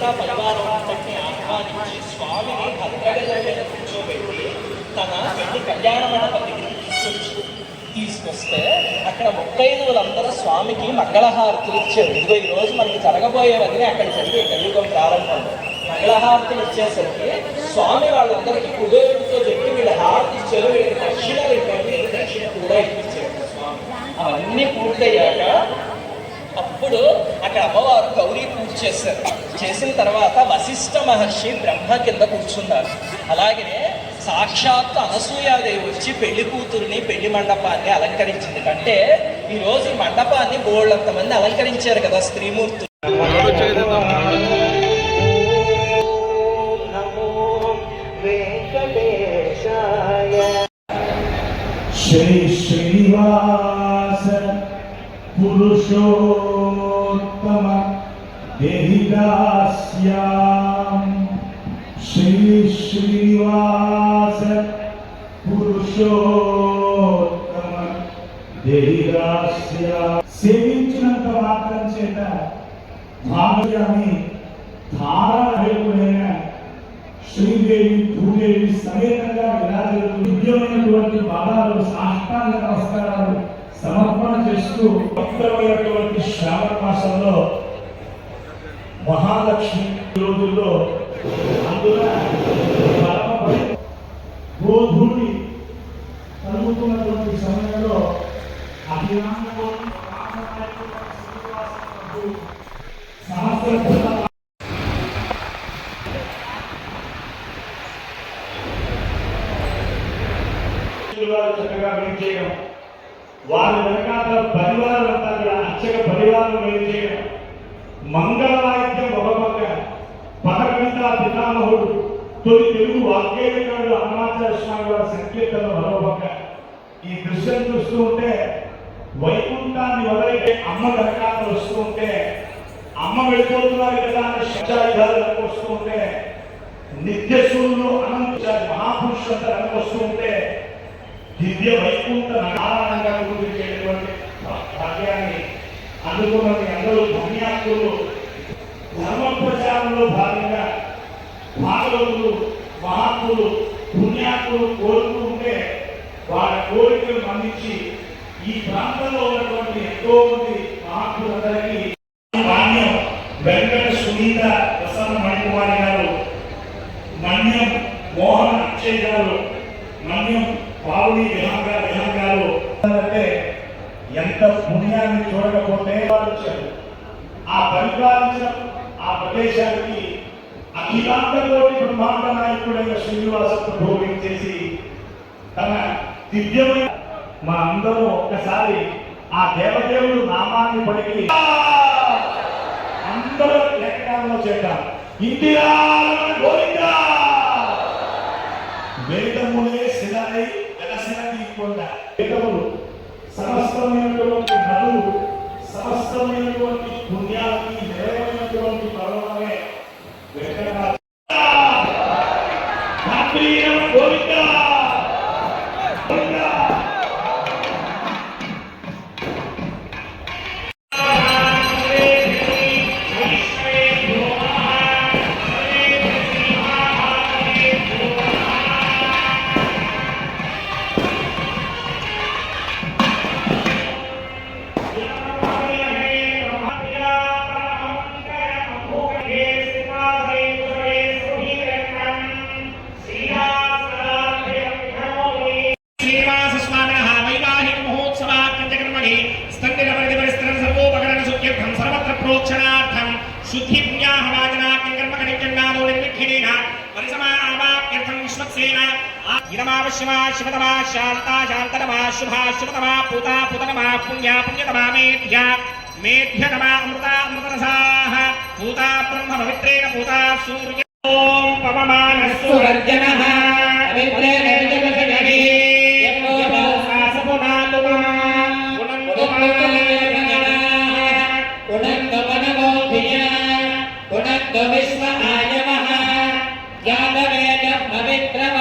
మిగతా పరివారం అంతటిని ఆహ్వానించి స్వామిని భద్రగజ మీద కూర్చోబెట్టి తన పెళ్లి కళ్యాణ మండపానికి తీసుకొస్తే అక్కడ ముత్తైదువులందరూ స్వామికి మంగళహారతులు ఇచ్చారు. ఇదిగో ఈ రోజు మనకి జరగబోయేవన్నీ అక్కడ జరిగే కలియుగం ప్రారంభంలో మంగళహారతులు ఇచ్చేసరికి స్వామి వాళ్ళందరికీ కుబేరుడితో చెప్పి వీళ్ళ హారతి ఇచ్చారు, వీళ్ళకి దక్షిణ ఇవ్వండి, దక్షిణ కూడా ఇప్పించారు స్వామి. అవన్నీ పూర్తయ్యాక అప్పుడు అక్కడ అమ్మవారు గౌరీ పూజ చేశారు. చేసిన తర్వాత వశిష్ఠ మహర్షి బ్రహ్మ కింద కూర్చున్నారు. అలాగే సాక్షాత్తు అనసూయాదేవి వచ్చి పెళ్లి కూతురుని పెళ్లి మండపాన్ని అలంకరించింది. అంటే ఈరోజు ఈ మండపాన్ని బోళ్ళంత మంది అలంకరించారు కదా స్త్రీమూర్తులు. శ్రీ శ్రీనివాస పురుషోత్తమ దేహిదాస్యాం శ్రీ శ్రీనివాస పురుషోత్తమ దేహిదాస్యాం. సేవించినంత మాత్రం చేత భాగ్యాన్ని ధారాళమైన శ్రీదేవి భూదేవి సమేతంగా విరాజులు దివ్యమైనటువంటి పాదాలు సాష్టాంగ నమస్కారాలు సమర్పణ చేస్తూ పవిత్రమైనటువంటి శ్రావణ మాసంలో మహాలక్ష్మి రోజుల్లో అందున గోధూళి కలుగుతున్నటువంటి సమయంలో సహస్ర చక్కగా వెయిట్ చేయడం, వారి వెనకాల పరివారం అంతా కూడా అర్చక పరివారం వెయిట్ చేయడం, మంగళ వాయిద్యం ఒక పక్క, పదకవిత పితామహుడు తొలి తెలుగు వాగ్గేయకారుడు అన్నమాచార్య స్వామి వారి సంకీర్తన మరో పక్క. ఈ దృశ్యం చూస్తూ ఉంటే వైకుంఠాన్ని వదిలితే అమ్మ వెనకాల వస్తూ ఉంటే, అమ్మ వెళ్ళిపోతున్నారు కదా అని శబ్దాయుధాలు వస్తూ ఉంటే, నిత్యసూరులు అనంత మహాపురుషులంతా వస్తూ ఉంటే దివ్య వైకుంఠ నారాయణంగా గురించేటువంటి భాగ్యాన్ని అందుకున్న అందరూ ధన్యాత్ములు. ధర్మ ప్రచారంలో భాగంగా భాగవతులు మహాత్ములు పుణ్యాత్ములు కోరుతూ ఉంటే వారి కోరికలు మన్నించి ఈ ప్రాంతంలో ఉన్నటువంటి ఎంతో మంది మహాత్ములందరికీ మాన్యం వెంకట సునీత ప్రసన్న మణికుమారి గారు, మన్యం మోహన్ అక్షయ్ గారు, మన్యం పావుని విహాన్ గారు అంటే ఎంత పుణ్యాన్ని చూడకపోతే వచ్చారు. ఆ పరిపాలించిన ఆ ప్రదేశానికి అఖిలాండ కోటి బ్రహ్మాండ నాయకుడైన శ్రీనివాస భోగం చేసి తన దివ్యమైన మా అందరూ ఒక్కసారి ఆ దేవదేవుడు నామాన్ని పలికి అందరూ లెక్కలో చేద్దాం. ఇందిరా గోవిందా వేదములే శిలై వేదములు సమస్తమైనటువంటి నదులు సమస్తమైనటువంటి పుణ్యాలకి నిలయమైనటువంటి పర్వమే గోవిందా. प्रोक्षणार्थं शुद्धि पुण्याहवाचनाख्यं कर्मकणिकन्नामो निर्विघ्नेन परिसमावाप्यर्थं विश्वक्सेन इदमावश्यमा शिवतमा शान्ता शान्ततमा शुभा शुभतमा पूता पूततमा पुण्या पुण्यतमा मेध्या मेध्यतमा अमृता अमृतरसाः पूता ब्रह्म पवित्रेण पूता सूर्य ॐ पवमानस्तु वर्जनः पवित्रेण विजयजगति यतो सासपुनातुमा विश्व आयवः यादवेद पवित्रव